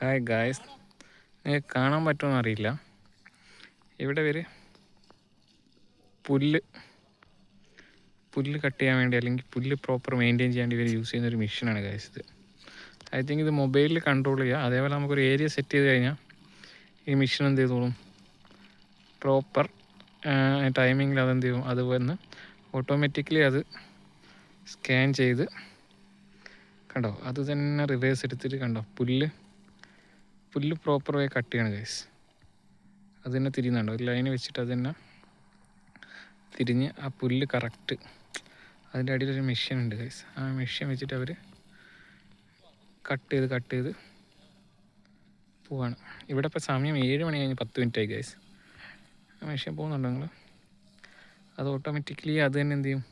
Hi guys, നിങ്ങൾക്ക് കാണാൻ പറ്റുമെന്ന് അറിയില്ല. ഇവിടെ ഇവർ പുല്ല് കട്ട് ചെയ്യാൻ വേണ്ടി അല്ലെങ്കിൽ പുല്ല് പ്രോപ്പർ മെയിൻറ്റെയിൻ ചെയ്യാൻ വേണ്ടി ഇവർ യൂസ് ചെയ്യുന്ന ഒരു മെഷീനാണ് ഗായ്സ് ഇത്. ഐ തിങ്ക് ഇത് മൊബൈലിൽ കൺട്രോൾ ചെയ്യുക. അതേപോലെ നമുക്കൊരു ഏരിയ സെറ്റ് ചെയ്ത് കഴിഞ്ഞാൽ ഈ മെഷീൻ എന്ത് ചെയ്തോളും, പ്രോപ്പർ ടൈമിങ്ങിൽ അതെന്ത് ചെയ്യും, അത് വന്ന് ഓട്ടോമാറ്റിക്കലി അത് സ്കാൻ ചെയ്ത് കണ്ടോ, അത് തന്നെ റിവേഴ്സ് എടുത്തിട്ട് കണ്ടോ പുല്ല് പ്രോപ്പർ വേ കട്ട് ചെയ്യണം ഗൈസ്. അത് തന്നെ തിരിയുന്നുണ്ടോ, ഒരു ലൈന് വെച്ചിട്ട് അത് തന്നെ തിരിഞ്ഞ് ആ പുല്ല് കറക്റ്റ്. അതിൻ്റെ അടിയിലൊരു മെഷീൻ ഉണ്ട് ഗൈസ്. ആ മെഷീൻ വെച്ചിട്ട് അവർ കട്ട് ചെയ്ത് പോവാണ്. ഇവിടെ ഇപ്പോൾ സമയം 7 മണി കഴിഞ്ഞ് 10 മിനിറ്റ് ആയി ഗൈസ്. ആ മെഷീൻ പോകുന്നുണ്ടോ നിങ്ങൾ? അത് ഓട്ടോമാറ്റിക്കലി അത് തന്നെ എന്ത് ചെയ്യും,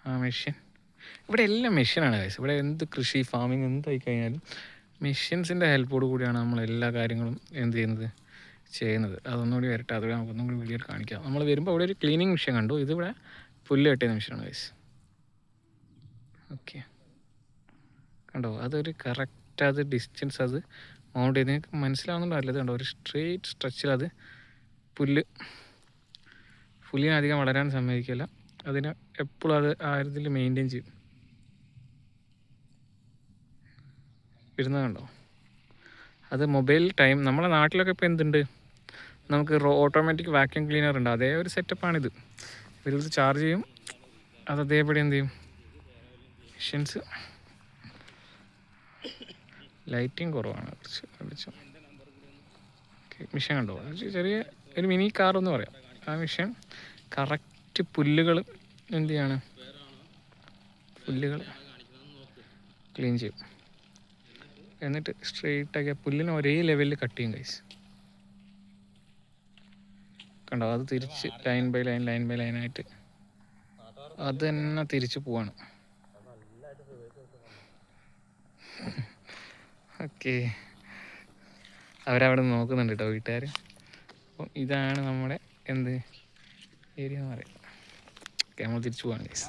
ആ മെഷീൻ. ഇവിടെ എല്ലാം മെഷീനാണ് ഗൈസ്. ഇവിടെ എന്ത് കൃഷി ഫാമിങ് എന്തായി കഴിഞ്ഞാലും മെഷീൻസിൻ്റെ ഹെൽപ്പോട് കൂടിയാണ് നമ്മൾ എല്ലാ കാര്യങ്ങളും എന്ത് ചെയ്യുന്നത്. അതൊന്നുകൂടി വരട്ടെ, അത് നമുക്കൊന്നും കൂടി വീഡിയോയിൽ കാണിക്കാം. നമ്മൾ വരുമ്പോൾ ഇവിടെ ഒരു ക്ലീനിങ് മെഷീൻ കണ്ടു. ഇതിവിടെ പുല്ല് കെട്ടിയ മെഷീനാണ് ഗൈസ്. ഓക്കെ, കണ്ടോ, അതൊരു കറക്റ്റ് അത് ഡിസ്റ്റൻസ് അത് മൗണ്ട് ചെയ്ത് നിങ്ങൾക്ക് മനസ്സിലാവുന്നുണ്ടോ അല്ലത് കണ്ടോ, ഒരു സ്ട്രെയിറ്റ് സ്ട്രെച്ചിൽ അത് പുല്ലിനെ അധികം വളരാൻ സമ്മതിക്കില്ല. അതിന് എപ്പോഴും അത് ആ ഇതിൽ മെയിൻറ്റെയിൻ ചെയ്യും. വരുന്നത് കണ്ടോ, അത് മൊബൈൽ ടൈം. നമ്മളെ നാട്ടിലൊക്കെ ഇപ്പോൾ എന്തുണ്ട്, നമുക്ക് ഓട്ടോമാറ്റിക് വാക്യൂം ക്ലീനർ ഉണ്ട്. അതേ ഒരു സെറ്റപ്പാണിത്. ഇവരിത് ചാർജ് ചെയ്യും, അത് അതേപടി എന്ത് ചെയ്യും. മെഷീൻസ് ലൈറ്റിങ് കുറവാണ്, കുറച്ച് വെളിച്ചം. ഓക്കെ, മെഷീൻ കണ്ടോ, ചെറിയ ഒരു മിനി കാറെന്ന് പറയാം. ആ മെഷീൻ കറക്റ്റ് പുല്ലുകൾ എന്ത് ചെയ്യാണ്, പുല്ലുകൾ ക്ലീൻ ചെയ്യും. എന്നിട്ട് സ്ട്രെയിറ്റാക്കി പുല്ലിനെ ഒരേ ലെവലിൽ കട്ട് ചെയ്യും ഗൈസ്. കണ്ടോ, അത് തിരിച്ച് ലൈൻ ബൈ ലൈനായിട്ട് അത് തന്നെ തിരിച്ച് പോവാണ്. ഓക്കെ, അവരവിടെ നോക്കുന്നുണ്ട് കേട്ടോ വീട്ടുകാർ. അപ്പം ഇതാണ് നമ്മുടെ ഏരിയ എന്ന് പറയുന്നത്. ഓക്കെ, നമ്മൾ തിരിച്ചു പോകാം ഗൈസ്.